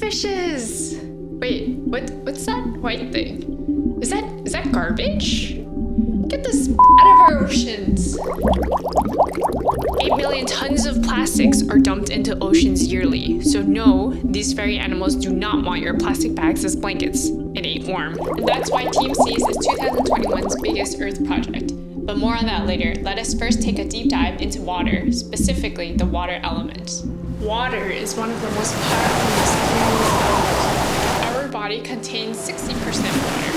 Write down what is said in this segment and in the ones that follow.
fishes! Wait, what's that white thing? Is that garbage? Get this out of our oceans! 8 million tons of plastics are dumped into oceans yearly. So no, these fairy animals do not want your plastic bags as blankets. It ain't warm. And that's why Team Seas is 2021's biggest Earth project. But more on that later. Let us first take a deep dive into water, specifically the water element. Water is one of the most powerful elements. Our body contains 60% water.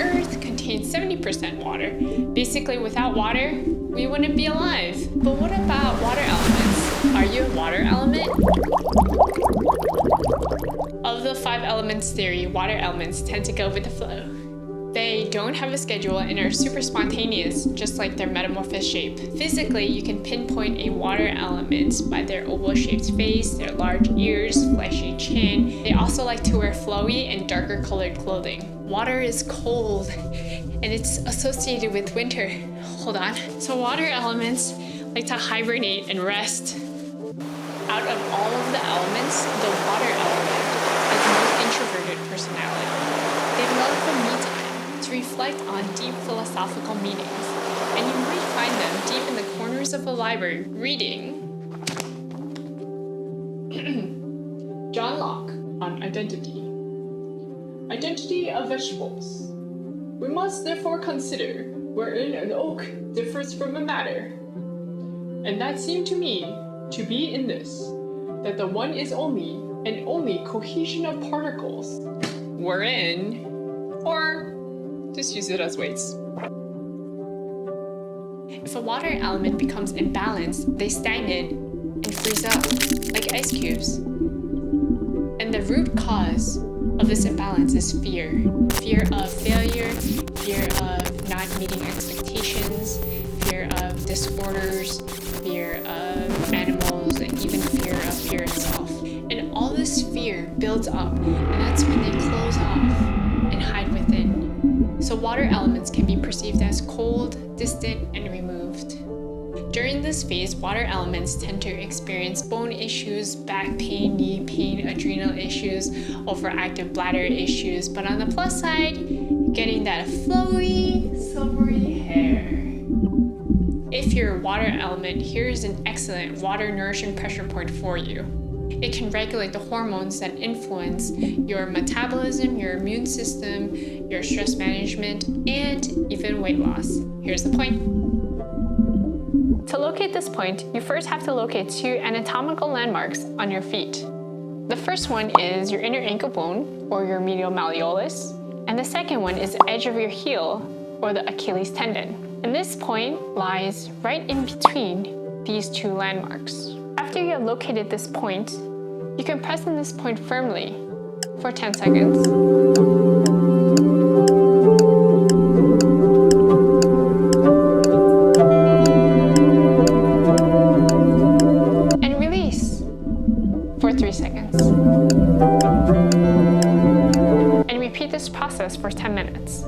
Earth contains 70% water. Basically, without water, we wouldn't be alive. But what about water elements? Are you a water element? Of the 5 elements theory, water elements tend to go with the flow. They don't have a schedule and are super spontaneous, just like their metamorphosis shape. Physically, you can pinpoint a water element by their oval-shaped face, their large ears, fleshy chin. They also like to wear flowy and darker colored clothing. Water is cold, and it's associated with winter. Hold on. So water elements like to hibernate and rest. Out of all of the elements, the water element has the most introverted personality. They love the me time to reflect on deep philosophical meanings, and you might find them deep in the corners of a library reading John Locke on identity. Identity of vegetables. We must therefore consider wherein an oak differs from a madder. And that seemed to me to be in this, that the one is only and only cohesion of particles, wherein, or just use it as weights. If a water element becomes imbalanced, they stagnate and freeze up like ice cubes. And the root cause of this imbalance is fear. Fear of failure, fear of not meeting expectations, fear of disorders, fear of animals, and even fear of fear itself. And all this fear builds up, and that's when they close off and hide within. So water elements can be perceived as cold, distant, and removed. During this phase, water elements tend to experience bone issues, back pain, knee pain, adrenal issues, overactive bladder issues, but on the plus side, getting that flowy, silvery hair. If you're a water element, here's an excellent water nourishing pressure point for you. It can regulate the hormones that influence your metabolism, your immune system, your stress management, and even weight loss. Here's the point. To locate this point, you first have to locate 2 anatomical landmarks on your feet. The first one is your inner ankle bone, or your medial malleolus, and the second one is the edge of your heel, or the Achilles tendon. And this point lies right in between these 2 landmarks. After you have located this point, you can press on this point firmly for 10 seconds. And release for 3 seconds. And repeat this process for 10 minutes.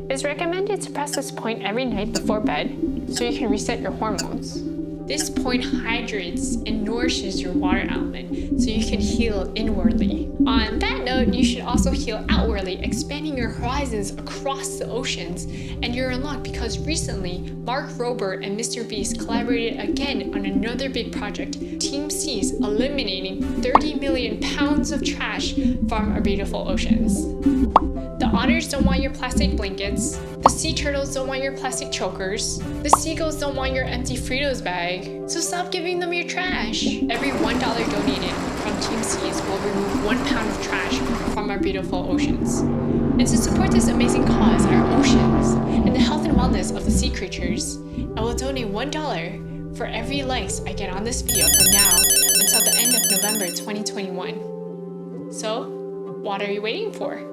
It's recommended to press this point every night before bed so you can reset your hormones. This point hydrates and nourishes your water element so you can heal inwardly. On that note, you should also heal outwardly, expanding your horizons across the oceans. And you're in luck because recently, Mark Rober and Mr. Beast collaborated again on another big project, Team Seas, eliminating 30 million pounds of trash from our beautiful oceans. The otters don't want your plastic blankets. The sea turtles don't want your plastic chokers. The seagulls don't want your empty Fritos bag. So stop giving them your trash. Every $1 donated from Team Seas will remove 1 pound of trash from our beautiful oceans. And to support this amazing cause, our oceans, and the health and wellness of the sea creatures, I will donate $1 for every likes I get on this video from now until the end of November 2021. So, what are you waiting for?